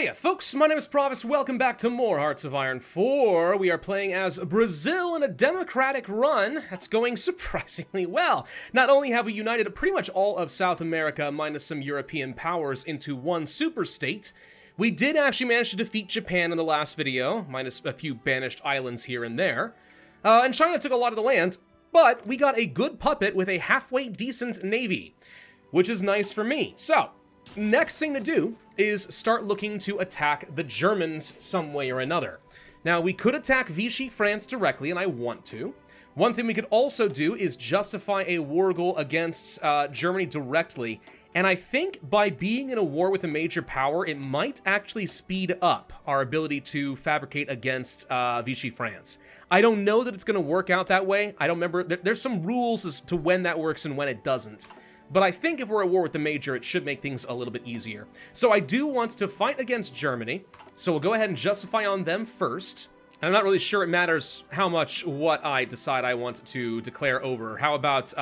Hey folks, my name is Pravus, welcome back to more Hearts of Iron 4. We are playing as Brazil in a democratic run that's going surprisingly well. Not only have we united pretty much all of South America, minus some European powers, into one super state, we did actually manage to defeat Japan in the last video, minus a few banished islands here and there. And China took a lot of the land, but we got a good puppet with a halfway decent navy, which is nice for me. So, next thing to do is start looking to attack the Germans some way or another. Now, we could attack Vichy France directly, and I want to. One thing we could also do is justify a war goal against Germany directly, and I think by being in a war with a major power, it might actually speed up our ability to fabricate against Vichy France. I don't know that it's going to work out that way. I don't remember. There's some rules as to when that works and when it doesn't. But I think if we're at war with the major, it should make things a little bit easier. So I do want to fight against Germany, so we'll go ahead and justify on them first. And I'm not really sure it matters how much what I decide I want to declare over. How about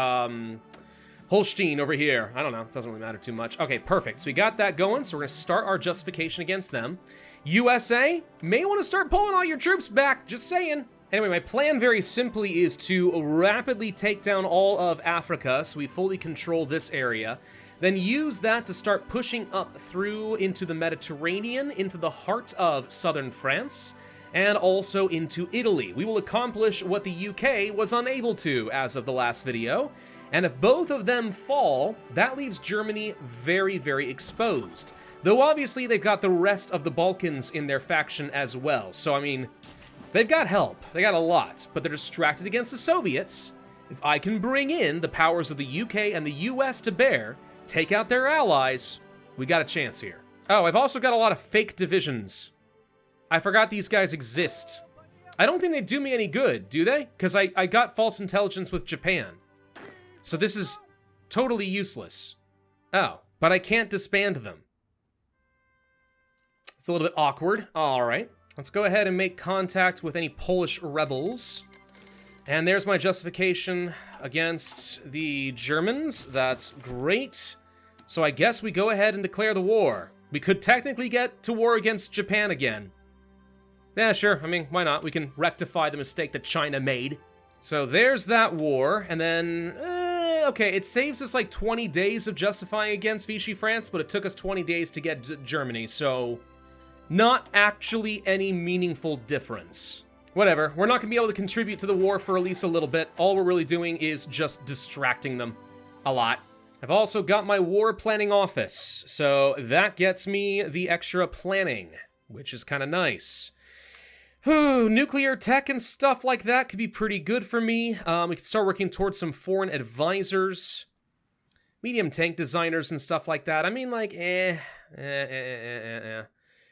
Holstein over here? I don't know, doesn't really matter too much. Okay, perfect, so we got that going, so we're gonna start our justification against them. USA may want to start pulling all your troops back, just saying. Anyway, my plan very simply is to rapidly take down all of Africa, so we fully control this area, then use that to start pushing up through into the Mediterranean, into the heart of southern France, and also into Italy. We will accomplish what the UK was unable to as of the last video, and if both of them fall, that leaves Germany very, very exposed. Though obviously they've got the rest of the Balkans in their faction as well, so I mean, they've got help, they got a lot, but they're distracted against the Soviets. If I can bring in the powers of the UK and the US to bear, take out their allies, we got a chance here. Oh, I've also got a lot of fake divisions. I forgot these guys exist. I don't think they do me any good, do they? Because I got false intelligence with Japan. So this is totally useless. Oh, but I can't disband them. It's a little bit awkward, all right. Let's go ahead and make contact with any Polish rebels. And there's my justification against the Germans. That's great. So I guess we go ahead and declare the war. We could technically get to war against Japan again. Yeah, sure. I mean, why not? We can rectify the mistake that China made. So there's that war. And then, okay, it saves us like 20 days of justifying against Vichy France, but it took us 20 days to get Germany, so not actually any meaningful difference. Whatever, we're not going to be able to contribute to the war for at least a little bit. All we're really doing is just distracting them a lot. I've also got my war planning office, so that gets me the extra planning, which is kind of nice. Whew, nuclear tech and stuff like that could be pretty good for me. We could start working towards some foreign advisors, medium tank designers and stuff like that. I mean, like,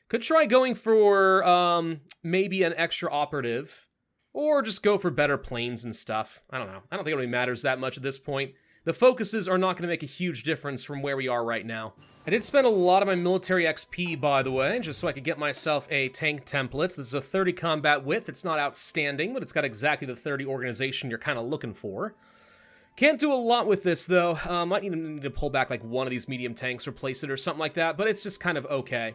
Could try going for, maybe an extra operative, or just go for better planes and stuff. I don't know. I don't think it really matters that much at this point. The focuses are not going to make a huge difference from where we are right now. I did spend a lot of my military XP, by the way, just so I could get myself a tank template. This is a 30 combat width. It's not outstanding, but it's got exactly the 30 organization you're kind of looking for. Can't do a lot with this, though. Might need to pull back like one of these medium tanks, replace it or something like that, but it's just kind of okay.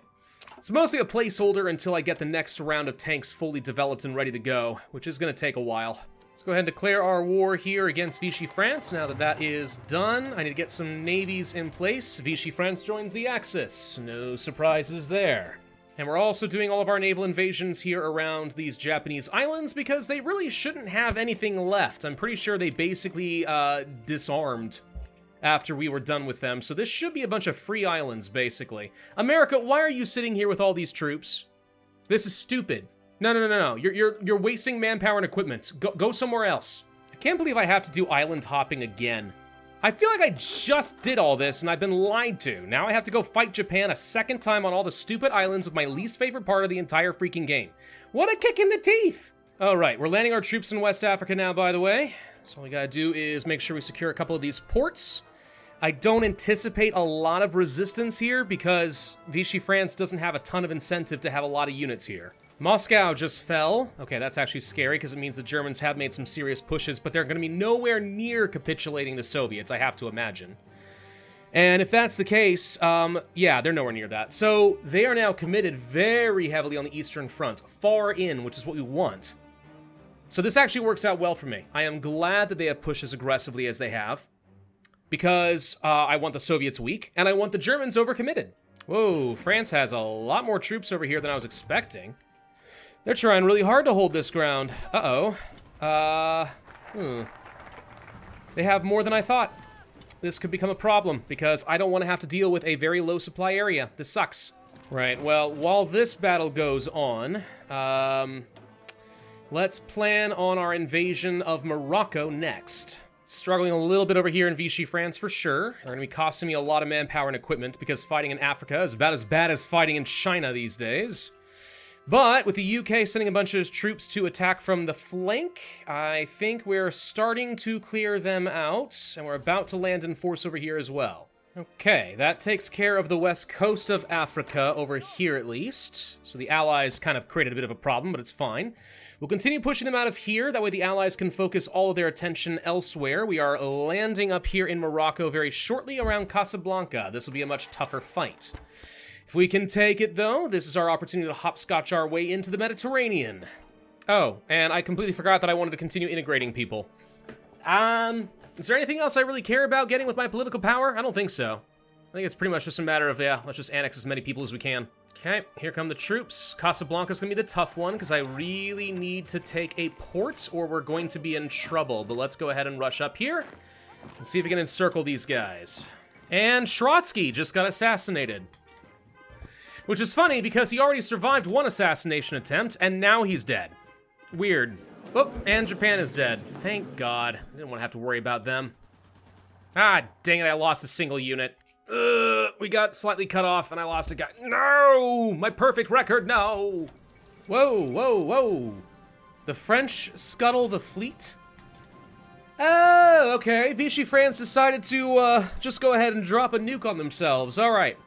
It's mostly a placeholder until I get the next round of tanks fully developed and ready to go, which is going to take a while. Let's go ahead and declare our war here against Vichy France. Now that that is done, I need to get some navies in place. Vichy France joins the Axis. No surprises there. And we're also doing all of our naval invasions here around these Japanese islands because they really shouldn't have anything left. I'm pretty sure they basically disarmed after we were done with them, so this should be a bunch of free islands, basically. America, why are you sitting here with all these troops? This is stupid. No. You're wasting manpower and equipment. Go somewhere else. I can't believe I have to do island hopping again. I feel like I just did all this and I've been lied to. Now I have to go fight Japan a second time on all the stupid islands with my least favorite part of the entire freaking game. What a kick in the teeth! All right, we're landing our troops in West Africa now, by the way. So all we gotta do is make sure we secure a couple of these ports. I don't anticipate a lot of resistance here because Vichy France doesn't have a ton of incentive to have a lot of units here. Moscow just fell. Okay, that's actually scary because it means the Germans have made some serious pushes, but they're going to be nowhere near capitulating the Soviets, I have to imagine. And if that's the case, yeah, they're nowhere near that. So they are now committed very heavily on the Eastern Front, far in, which is what we want. So this actually works out well for me. I am glad that they have pushed as aggressively as they have, because I want the Soviets weak, and I want the Germans overcommitted. Whoa, France has a lot more troops over here than I was expecting. They're trying really hard to hold this ground. Uh-oh. They have more than I thought. This could become a problem, because I don't want to have to deal with a very low supply area. This sucks. Right, well, while this battle goes on, let's plan on our invasion of Morocco next. Struggling a little bit over here in Vichy, France, for sure. They're going to be costing me a lot of manpower and equipment, because fighting in Africa is about as bad as fighting in China these days. But with the UK sending a bunch of troops to attack from the flank, I think we're starting to clear them out, and we're about to land in force over here as well. Okay, that takes care of the west coast of Africa over here at least. So the Allies kind of created a bit of a problem, but it's fine. We'll continue pushing them out of here, that way the Allies can focus all of their attention elsewhere. We are landing up here in Morocco very shortly around Casablanca. This will be a much tougher fight. If we can take it, though, this is our opportunity to hopscotch our way into the Mediterranean. Oh, and I completely forgot that I wanted to continue integrating people. Is there anything else I really care about getting with my political power? I don't think so. I think it's pretty much just a matter of, yeah, let's just annex as many people as we can. Okay, here come the troops. Casablanca's gonna be the tough one, because I really need to take a port, or we're going to be in trouble. But let's go ahead and rush up here and see if we can encircle these guys. And Trotsky just got assassinated. Which is funny, because he already survived one assassination attempt, and now he's dead. Weird. Oh, and Japan is dead. Thank God. I didn't want to have to worry about them. Ah, dang it, I lost a single unit. We got slightly cut off, and I lost a guy. No! My perfect record, no! Whoa, whoa, whoa. The French scuttle the fleet? Oh, okay. Vichy France decided to, just go ahead and drop a nuke on themselves. All right.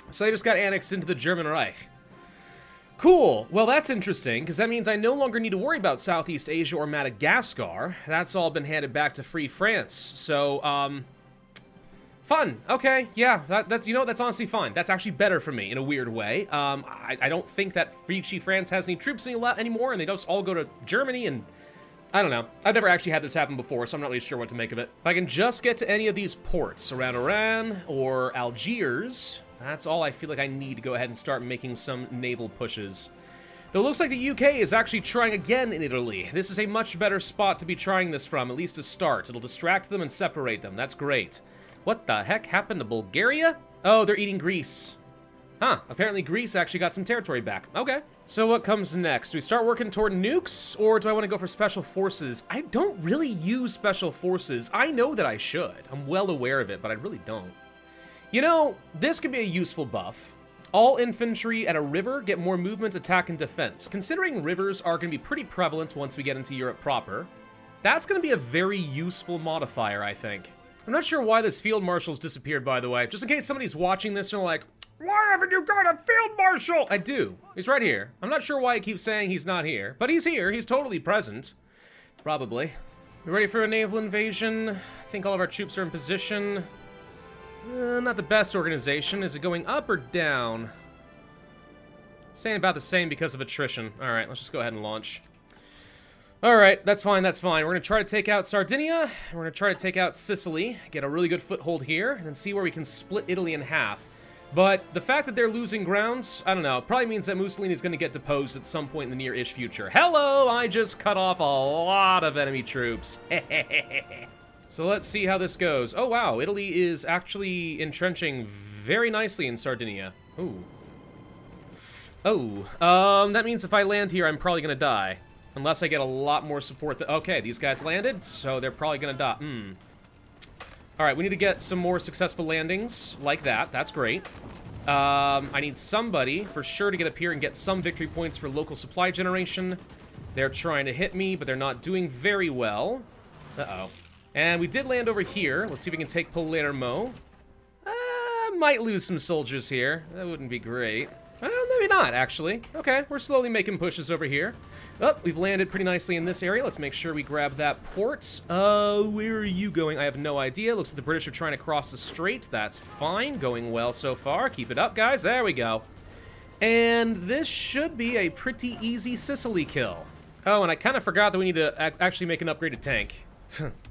So they just got annexed into the German Reich. Cool. Well, that's interesting, because that means I no longer need to worry about Southeast Asia or Madagascar. That's all been handed back to Free France. So, fun. Okay, yeah, that's, you know, that's honestly fine. That's actually better for me, in a weird way. I don't think that Vichy France has any troops anymore, and they just all go to Germany, and I don't know. I've never actually had this happen before, so I'm not really sure what to make of it. If I can just get to any of these ports around Iran or Algiers, that's all I feel like I need to go ahead and start making some naval pushes. Though it looks like the UK is actually trying again in Italy. This is a much better spot to be trying this from, at least to start. It'll distract them and separate them. That's great. What the heck happened to Bulgaria? Oh, they're eating Greece. Huh, apparently Greece actually got some territory back. Okay. So what comes next? Do we start working toward nukes, or do I want to go for special forces? I don't really use special forces. I know that I should. I'm well aware of it, but I really don't. You know, this could be a useful buff. All infantry at a river get more movement, attack, and defense. Considering rivers are going to be pretty prevalent once we get into Europe proper, that's going to be a very useful modifier, I think. I'm not sure why this field marshal's disappeared, by the way. Just in case somebody's watching this and they're like, why haven't you got a field marshal? I do. He's right here. I'm not sure why I keep saying he's not here, but he's here. He's totally present. Probably. You ready for a naval invasion? I think all of our troops are in position. Not the best organization. Is it going up or down? Saying about the same because of attrition. All right, let's just go ahead and launch. All right, that's fine, that's fine. We're going to try to take out Sardinia. We're going to try to take out Sicily, get a really good foothold here, and then see where we can split Italy in half. But the fact that they're losing grounds, I don't know, probably means that Mussolini's going to get deposed at some point in the near-ish future. Hello, I just cut off a lot of enemy troops. So let's see how this goes. Oh, wow, Italy is actually entrenching very nicely in Sardinia. Ooh. Oh, that means if I land here, I'm probably going to die. Unless I get a lot more support. Okay, these guys landed, so they're probably going to die. Alright, we need to get some more successful landings like that. That's great. I need somebody, for sure, to get up here and get some victory points for local supply generation. They're trying to hit me, but they're not doing very well. Uh-oh. And we did land over here. Let's see if we can take Palermo. Might lose some soldiers here. That wouldn't be great. Well, maybe not, actually. Okay, we're slowly making pushes over here. Oh, we've landed pretty nicely in this area. Let's make sure we grab that port. Where are you going? I have no idea. Looks like the British are trying to cross the strait. That's fine. Going well so far. Keep it up, guys. There we go. And this should be a pretty easy Sicily kill. Oh, and I kind of forgot that we need to actually make an upgraded tank.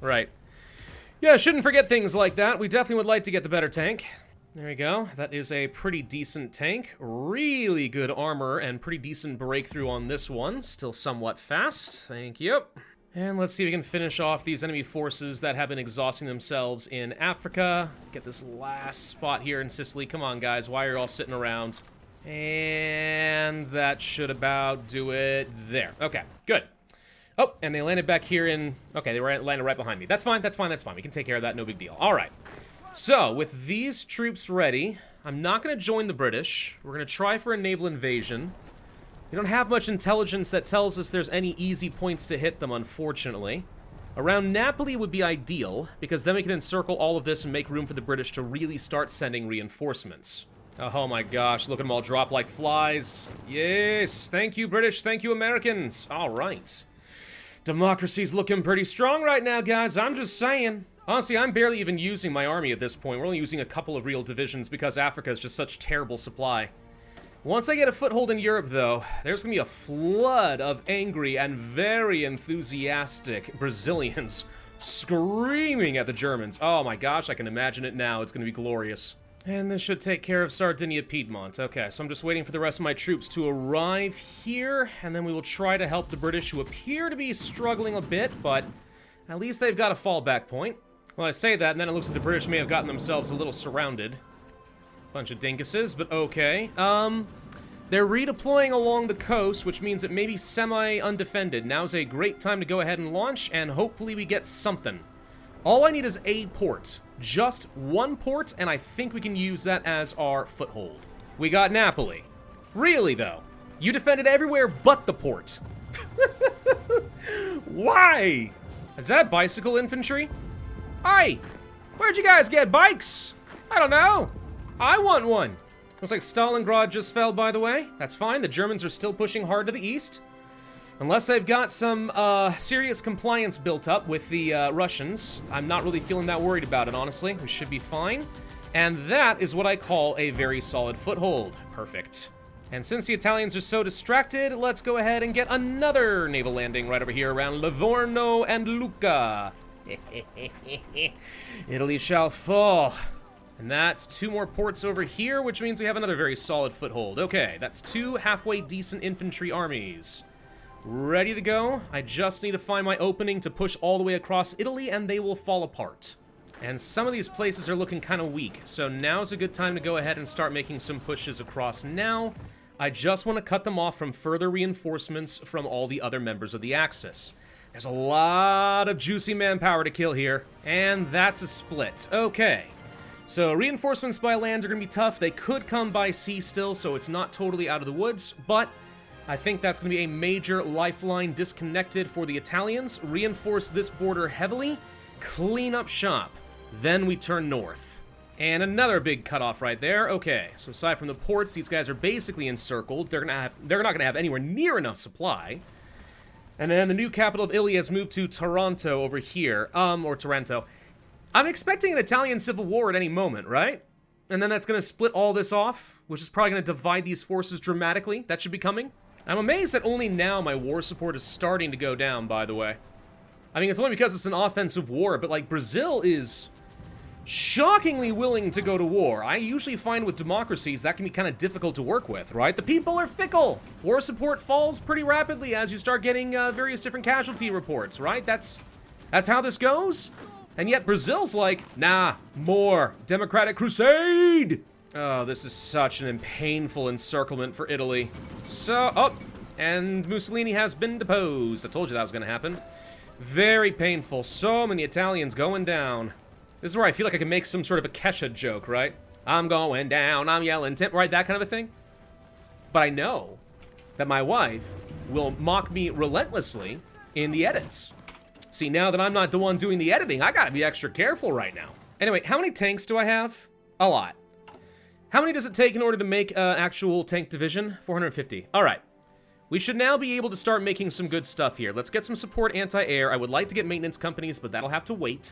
Right. Yeah, shouldn't forget things like that. We definitely would like to get the better tank. There we go. That is a pretty decent tank. Really good armor and pretty decent breakthrough on this one. Still somewhat fast. Thank you. And let's see if we can finish off these enemy forces that have been exhausting themselves in Africa. Get this last spot here in Sicily. Come on, guys. Why are you all sitting around? And that should about do it there. Okay, good. Oh, and they landed back here in... Okay, they landed right behind me. That's fine, that's fine, that's fine. We can take care of that, no big deal. All right. So, with these troops ready, I'm not going to join the British. We're going to try for a naval invasion. We don't have much intelligence that tells us there's any easy points to hit them, unfortunately. Around Napoli would be ideal, because then we can encircle all of this and make room for the British to really start sending reinforcements. Oh my gosh, look at them all drop like flies. Yes, thank you, British, thank you, Americans. All right. Democracy's looking pretty strong right now, guys, I'm just saying. Honestly, I'm barely even using my army at this point. We're only using a couple of real divisions because Africa is just such terrible supply. Once I get a foothold in Europe, though, there's going to be a flood of angry and very enthusiastic Brazilians screaming at the Germans. Oh my gosh, I can imagine it now. It's going to be glorious. And this should take care of Sardinia Piedmont. Okay, so I'm just waiting for the rest of my troops to arrive here, and then we will try to help the British, who appear to be struggling a bit, but at least they've got a fallback point. Well, I say that, and then it looks like the British may have gotten themselves a little surrounded. Bunch of dinkuses, but okay. They're redeploying along the coast, which means it may be semi-undefended. Now's a great time to go ahead and launch, and hopefully we get something. All I need is a port. Just one port, and I think we can use that as our foothold. We got Napoli. Really, though? You defended everywhere but the port. Why? Is that bicycle infantry? Hi! Where'd you guys get bikes? I don't know. I want one. Looks like Stalingrad just fell, by the way. That's fine. The Germans are still pushing hard to the east. Unless they've got some serious compliance built up with the Russians. I'm not really feeling that worried about it, honestly. We should be fine. And that is what I call a very solid foothold. Perfect. And since the Italians are so distracted, let's go ahead and get another naval landing right over here around Livorno and Lucca. Italy shall fall. And that's 2 more ports over here, which means we have another very solid foothold. Okay, that's 2 halfway decent infantry armies. Ready to go. I just need to find my opening to push all the way across Italy, and they will fall apart. And some of these places are looking kind of weak, so now's a good time to go ahead and start making some pushes across now. I just want to cut them off from further reinforcements from all the other members of the Axis. There's a lot of juicy manpower to kill here, and that's a split. Okay, so reinforcements by land are going to be tough. They could come by sea still, so it's not totally out of the woods, but I think that's going to be a major lifeline disconnected for the Italians. Reinforce this border heavily, clean up shop, then we turn north. And another big cutoff right there. Okay, so aside from the ports, these guys are basically encircled. They're not going to have anywhere near enough supply. And then the new capital of Italy has moved to Taranto over here, or Taranto. I'm expecting an Italian civil war at any moment, right? And then that's going to split all this off, which is probably going to divide these forces dramatically. That should be coming. I'm amazed that only now my war support is starting to go down, by the way. I mean, it's only because it's an offensive war, but, like, Brazil is shockingly willing to go to war. I usually find with democracies that can be kind of difficult to work with, right? The people are fickle. War support falls pretty rapidly as you start getting various different casualty reports, right? That's how this goes. And yet Brazil's like, nah, more. Democratic Crusade! Oh, this is such an painful encirclement for Italy. So, oh, and Mussolini has been deposed. I told you that was going to happen. Very painful. So many Italians going down. This is where I feel like I can make some sort of a Kesha joke, right? I'm going down, I'm yelling, right? That kind of a thing. But I know that my wife will mock me relentlessly in the edits. See, now that I'm not the one doing the editing, I gotta be extra careful right now. Anyway, how many tanks do I have? A lot. How many does it take in order to make an actual tank division? 450. All right. We should now be able to start making some good stuff here. Let's get some support anti-air. I would like to get maintenance companies, but that'll have to wait.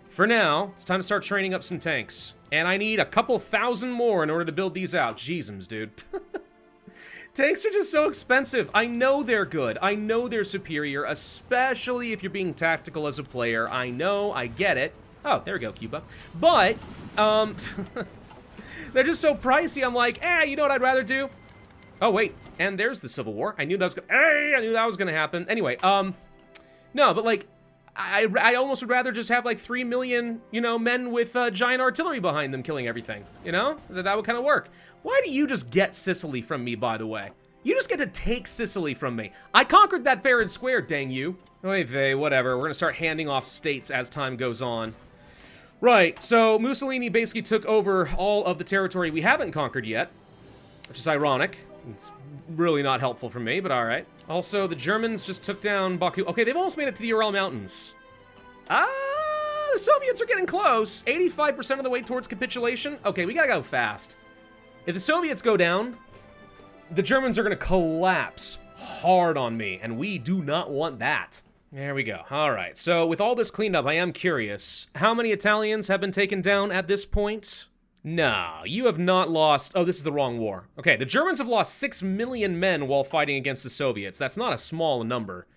For now, it's time to start training up some tanks. And I need a couple thousand more in order to build these out. Jeezums, dude. Tanks are just so expensive. I know they're good. I know they're superior, especially if you're being tactical as a player. I know, I get it. Oh, there we go, Cuba. But, they're just so pricey. I'm like, you know what I'd rather do? Oh, wait. And there's the Civil War. I knew that was I knew that was gonna happen. Anyway, no, but like, I almost would rather just have like 3 million, you know, men with giant artillery behind them killing everything. You know, that would kind of work. Why do you just get Sicily from me, by the way? You just get to take Sicily from me. I conquered that fair and square, dang you. Oy vey, whatever. We're gonna start handing off states as time goes on. Right, so Mussolini basically took over all of the territory we haven't conquered yet, which is ironic. It's really not helpful for me, but all right. Also, the Germans just took down Baku. Okay, they've almost made it to the Ural Mountains. The Soviets are getting close. 85% of the way towards capitulation. Okay, we gotta go fast. If the Soviets go down, the Germans are gonna collapse hard on me, and we do not want that. There we go. All right, so with all this cleaned up, I am curious. How many Italians have been taken down at this point? No, you have not lost... Oh, this is the wrong war. Okay, the Germans have lost 6 million men while fighting against the Soviets. That's not a small number.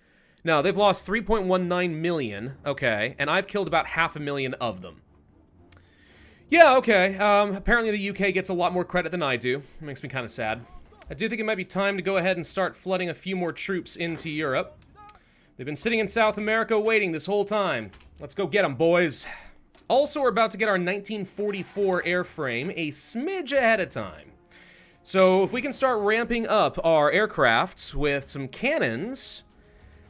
No, they've lost 3.19 million. Okay, and I've killed about 500,000 of them. Yeah, okay. Apparently the UK gets a lot more credit than I do. It makes me kind of sad. I do think it might be time to go ahead and start flooding a few more troops into Europe. They've been sitting in South America waiting this whole time. Let's go get them, boys. Also, we're about to get our 1944 airframe a smidge ahead of time. So if we can start ramping up our aircrafts with some cannons,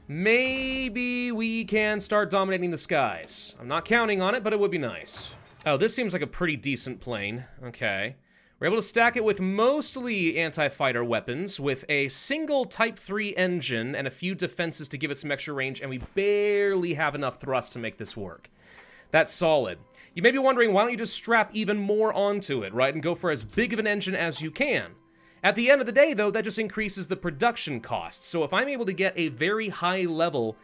maybe we can start dominating the skies. I'm not counting on it, but it would be nice. Oh, this seems like a pretty decent plane. Okay. We're able to stack it with mostly anti-fighter weapons, with a single Type 3 engine and a few defenses to give it some extra range, and we barely have enough thrust to make this work. That's solid. You may be wondering, why don't you just strap even more onto it, right, and go for as big of an engine as you can? At the end of the day, though, that just increases the production costs. So if I'm able to get a very high-level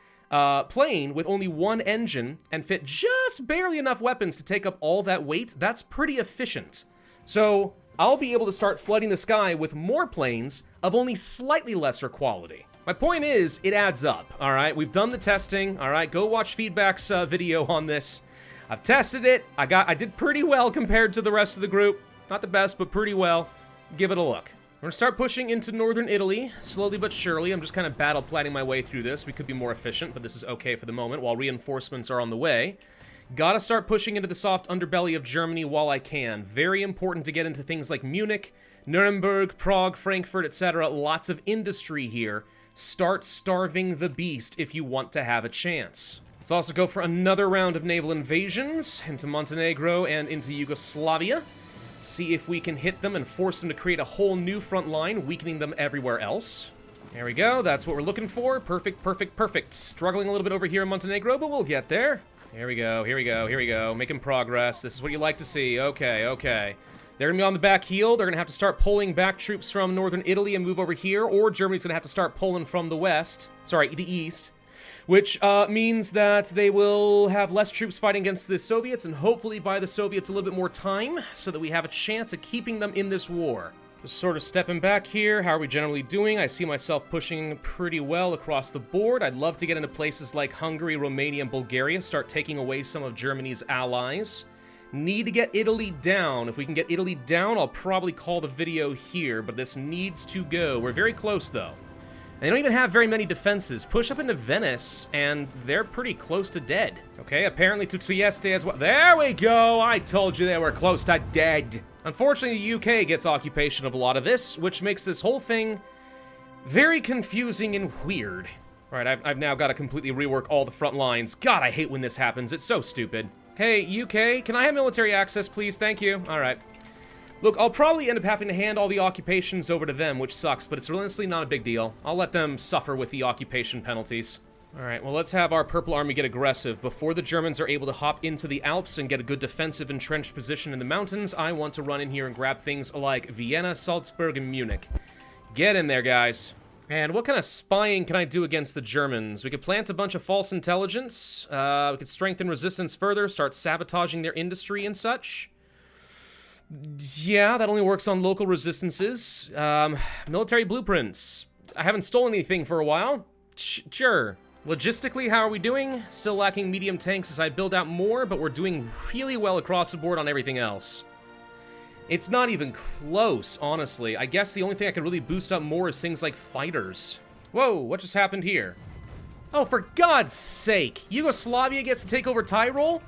plane with only one engine and fit just barely enough weapons to take up all that weight, that's pretty efficient. So I'll be able to start flooding the sky with more planes of only slightly lesser quality. My point is, it adds up, all right? We've done the testing, all right? Go watch Feedback's video on this. I've tested it. I did pretty well compared to the rest of the group. Not the best, but pretty well. Give it a look. We're gonna start pushing into northern Italy, slowly but surely. I'm just kind of battle planning my way through this. We could be more efficient, but this is okay for the moment while reinforcements are on the way. Gotta start pushing into the soft underbelly of Germany while I can. Very important to get into things like Munich, Nuremberg, Prague, Frankfurt, etc. Lots of industry here. Start starving the beast if you want to have a chance. Let's also go for another round of naval invasions into Montenegro and into Yugoslavia. See if we can hit them and force them to create a whole new front line, weakening them everywhere else. There we go. That's what we're looking for. Perfect, perfect, perfect. Struggling a little bit over here in Montenegro, but we'll get there. Here we go, here we go, here we go. Making progress. This is what you like to see. Okay, okay. They're going to be on the back heel. They're going to have to start pulling back troops from northern Italy and move over here, or Germany's going to have to start pulling from the west. Sorry, the east. Which means that they will have less troops fighting against the Soviets, and hopefully buy the Soviets a little bit more time, so that we have a chance of keeping them in this war. Just sort of stepping back here. How are we generally doing? I see myself pushing pretty well across the board. I'd love to get into places like Hungary, Romania, and Bulgaria, start taking away some of Germany's allies. Need to get Italy down. If we can get Italy down, I'll probably call the video here, but this needs to go. We're very close, though. They don't even have very many defenses. Push up into Venice, and they're pretty close to dead. Okay, apparently to Trieste as well. There we go! I told you they were close to dead. Unfortunately, the UK gets occupation of a lot of this, which makes this whole thing very confusing and weird. All right, I've now got to completely rework all the front lines. God, I hate when this happens. It's so stupid. Hey, UK, can I have military access, please? Thank you. All right. Look, I'll probably end up having to hand all the occupations over to them, which sucks, but it's honestly not a big deal. I'll let them suffer with the occupation penalties. Alright, well, let's have our Purple Army get aggressive. Before the Germans are able to hop into the Alps and get a good defensive entrenched position in the mountains, I want to run in here and grab things like Vienna, Salzburg, and Munich. Get in there, guys. And what kind of spying can I do against the Germans? We could plant a bunch of false intelligence. We could strengthen resistance further, start sabotaging their industry and such. Yeah, that only works on local resistances. Military blueprints. I haven't stolen anything for a while. Sure. Logistically, how are we doing? Still lacking medium tanks as I build out more, but we're doing really well across the board on everything else. It's not even close, honestly. I guess the only thing I could really boost up more is things like fighters. Whoa, what just happened here? Oh, for God's sake! Yugoslavia gets to take over Tyrol?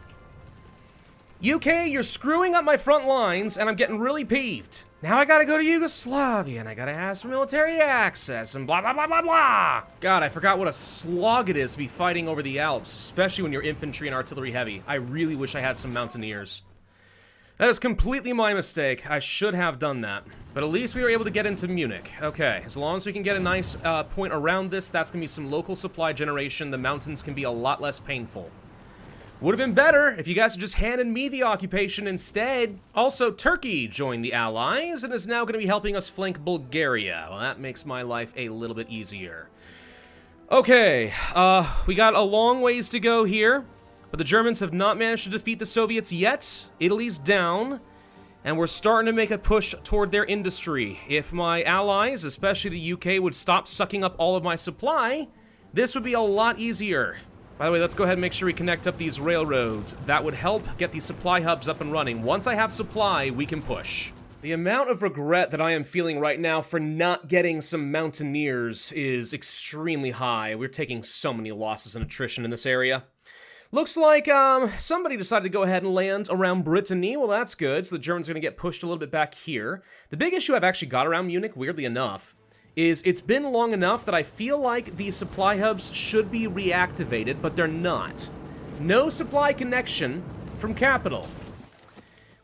UK, you're screwing up my front lines, and I'm getting really peeved. Now I gotta go to Yugoslavia, and I gotta ask for military access, and blah, blah, blah, blah, blah. God, I forgot what a slog it is to be fighting over the Alps, especially when you're infantry and artillery heavy. I really wish I had some mountaineers. That is completely my mistake. I should have done that. But at least we were able to get into Munich. Okay, as long as we can get a nice point around this, that's gonna be some local supply generation. The mountains can be a lot less painful. Would have been better if you guys had just handed me the occupation instead. Also, Turkey joined the Allies and is now going to be helping us flank Bulgaria. Well, that makes my life a little bit easier. Okay, we got a long ways to go here, but the Germans have not managed to defeat the Soviets yet. Italy's down, and we're starting to make a push toward their industry. If my allies, especially the UK, would stop sucking up all of my supply, this would be a lot easier. By the way, let's go ahead and make sure we connect up these railroads. That would help get these supply hubs up and running. Once I have supply, we can push. The amount of regret that I am feeling right now for not getting some mountaineers is extremely high. We're taking so many losses and attrition in this area. Looks like somebody decided to go ahead and land around Brittany. Well, that's good. So the Germans are going to get pushed a little bit back here. The big issue I've actually got around Munich, weirdly enough, is it's been long enough that I feel like the supply hubs should be reactivated, but they're not. No supply connection from capital.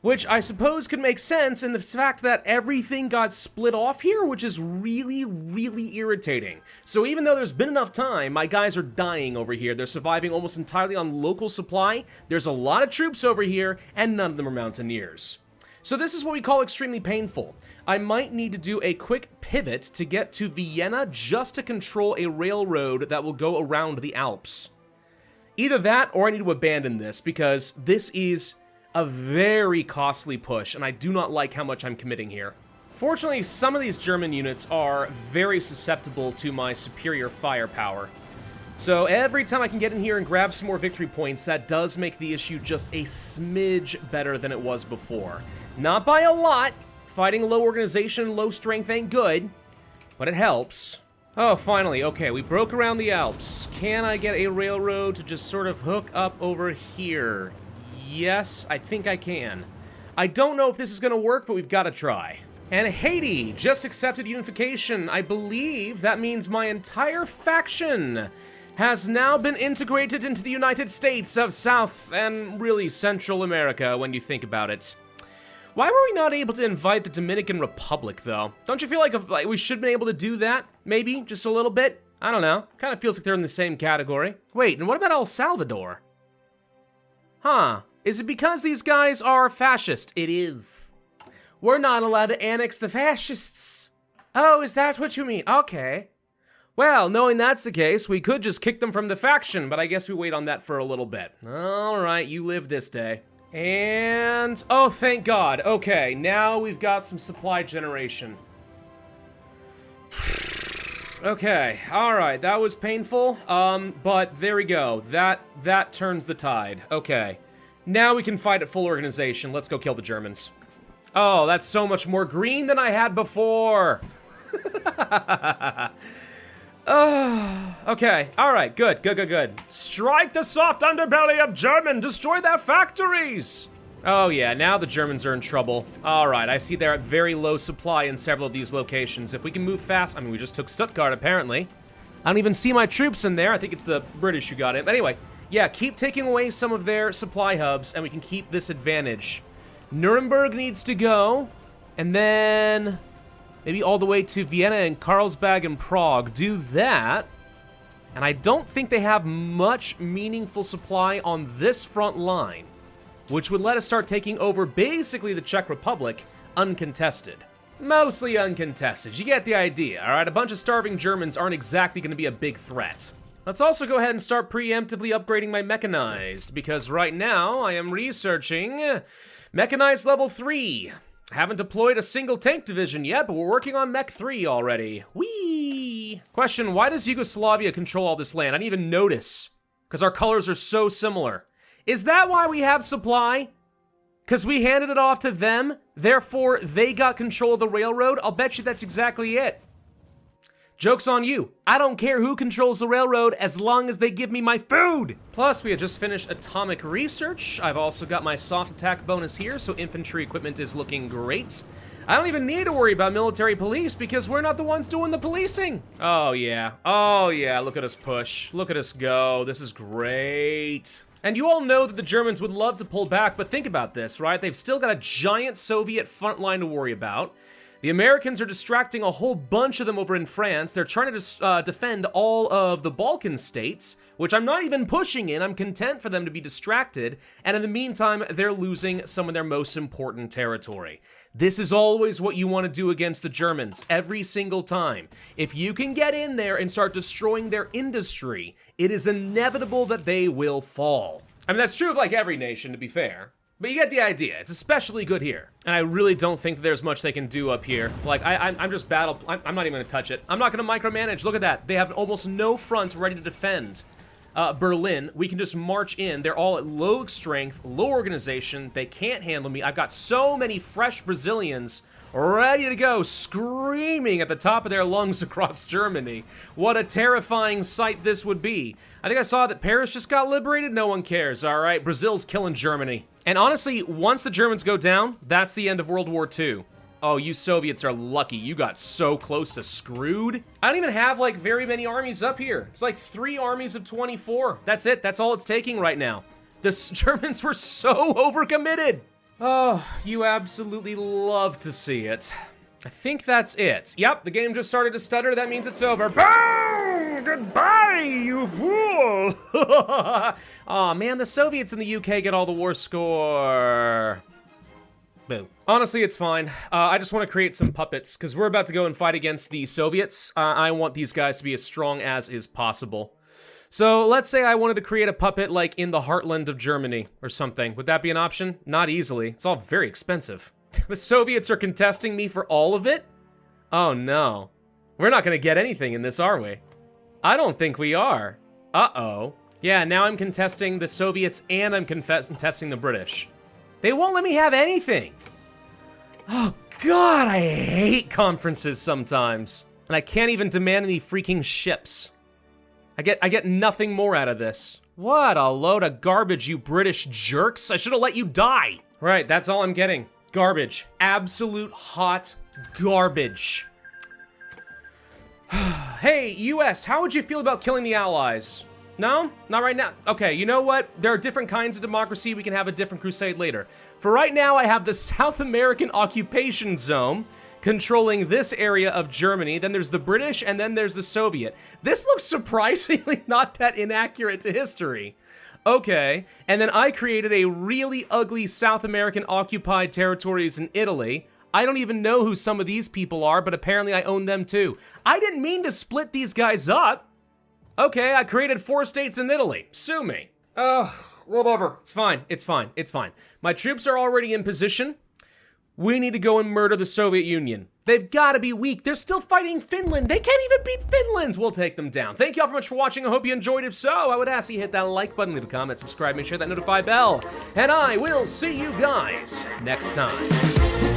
Which I suppose could make sense in the fact that everything got split off here, which is really, really irritating. So even though there's been enough time, my guys are dying over here. They're surviving almost entirely on local supply. There's a lot of troops over here, and none of them are mountaineers. So this is what we call extremely painful. I might need to do a quick pivot to get to Vienna just to control a railroad that will go around the Alps. Either that or I need to abandon this because this is a very costly push and I do not like how much I'm committing here. Fortunately, some of these German units are very susceptible to my superior firepower. So every time I can get in here and grab some more victory points, that does make the issue just a smidge better than it was before. Not by a lot. Fighting low organization, low strength ain't good, but it helps. Oh, finally. Okay, we broke around the Alps. Can I get a railroad to just sort of hook up over here? Yes, I think I can. I don't know if this is going to work, but we've got to try. And Haiti just accepted unification. I believe that means my entire faction has now been integrated into the United States of South and really Central America when you think about it. Why were we not able to invite the Dominican Republic, though? Don't you feel like we should have been able to do that? Maybe? Just a little bit? I don't know. Kind of feels like they're in the same category. Wait, and what about El Salvador? Huh. Is it because these guys are fascist? It is. We're not allowed to annex the fascists. Oh, is that what you mean? Okay. Well, knowing that's the case, we could just kick them from the faction, but I guess we wait on that for a little bit. All right, you live this day. And, oh, thank God. Okay, now we've got some supply generation. Okay, all right, that was painful, but there we go. That turns the tide. Okay, now we can fight at full organization. Let's go kill the Germans. Oh, that's so much more green than I had before. Okay, alright, good. Strike the soft underbelly of German! Destroy their factories! Oh yeah, now the Germans are in trouble. Alright, I see they're at very low supply in several of these locations. If we can move fast, I mean, we just took Stuttgart, apparently. I don't even see my troops in there. I think it's the British who got it. But anyway, yeah, keep taking away some of their supply hubs, and we can keep this advantage. Nuremberg needs to go, and then maybe all the way to Vienna and Carlsbad and Prague. Do that. And I don't think they have much meaningful supply on this front line, which would let us start taking over basically the Czech Republic uncontested. Mostly uncontested, you get the idea, all right? A bunch of starving Germans aren't exactly gonna be a big threat. Let's also go ahead and start preemptively upgrading my mechanized, because right now I am researching mechanized level 3. Haven't deployed a single tank division yet, but we're working on Mech 3 already. Whee! Question, why does Yugoslavia control all this land? I didn't even notice, because our colors are so similar. Is that why we have supply? Because we handed it off to them, therefore they got control of the railroad? I'll bet you that's exactly it. Joke's on you. I don't care who controls the railroad as long as they give me my food. Plus, we had just finished atomic research. I've also got my soft attack bonus here, so infantry equipment is looking great. I don't even need to worry about military police because we're not the ones doing the policing. Oh yeah, look at us push. Look at us go, this is great. And you all know that the Germans would love to pull back, but think about this, right? They've still got a giant Soviet front line to worry about. The Americans are distracting a whole bunch of them over in France. They're trying to defend all of the Balkan states, which I'm not even pushing in. I'm content for them to be distracted. And in the meantime, they're losing some of their most important territory. This is always what you want to do against the Germans, every single time. If you can get in there and start destroying their industry, it is inevitable that they will fall. I mean, that's true of like every nation, to be fair. But you get the idea. It's especially good here. And I really don't think that there's much they can do up here. Like, I'm just I'm not even gonna touch it. I'm not gonna micromanage. Look at that. They have almost no fronts ready to defend Berlin. We can just march in. They're all at low strength, low organization. They can't handle me. I've got so many fresh Brazilians ready to go, screaming at the top of their lungs across Germany. What a terrifying sight this would be. I think I saw that Paris just got liberated. No one cares, all right? Brazil's killing Germany. And honestly, once the Germans go down, that's the end of World War II. Oh, you Soviets are lucky. You got so close to screwed. I don't even have, like, very many armies up here. It's like 3 armies of 24. That's it. That's all it's taking right now. The Germans were so overcommitted. Oh, you absolutely love to see it. I think that's it. Yep, the game just started to stutter. That means it's over. Boom! Goodbye, you fool! Aw, man, the Soviets in the UK get all the war score. Boo. Honestly, it's fine. I just want to create some puppets, because we're about to go and fight against the Soviets. I want these guys to be as strong as is possible. So let's say I wanted to create a puppet like in the heartland of Germany or something. Would that be an option? Not easily. It's all very expensive. The Soviets are contesting me for all of it? Oh no. We're not gonna get anything in this, are we? I don't think we are. Uh-oh. Yeah, now I'm contesting the Soviets and I'm contesting the British. They won't let me have anything. Oh God, I hate conferences sometimes. And I can't even demand any freaking ships. I get nothing more out of this. What a load of garbage, you British jerks. I should have let you die. Right, that's all I'm getting. Garbage. Absolute hot garbage. Hey, US, how would you feel about killing the Allies? No? Not right now? Okay, you know what? There are different kinds of democracy. We can have a different crusade later. For right now, I have the South American occupation zone controlling this area of Germany. Then there's the British, and then there's the Soviet. This looks surprisingly not that inaccurate to history. Okay, and then I created a really ugly South American occupied territories in Italy. I don't even know who some of these people are, but apparently I own them too. I didn't mean to split these guys up. Okay, I created 4 states in Italy. Sue me. Ugh, whatever. It's fine, it's fine, it's fine. My troops are already in position. We need to go and murder the Soviet Union. They've got to be weak. They're still fighting Finland. They can't even beat Finland. We'll take them down. Thank you all very much for watching. I hope you enjoyed. If so, I would ask you hit that like button, leave a comment, subscribe, make sure that notify bell. And I will see you guys next time.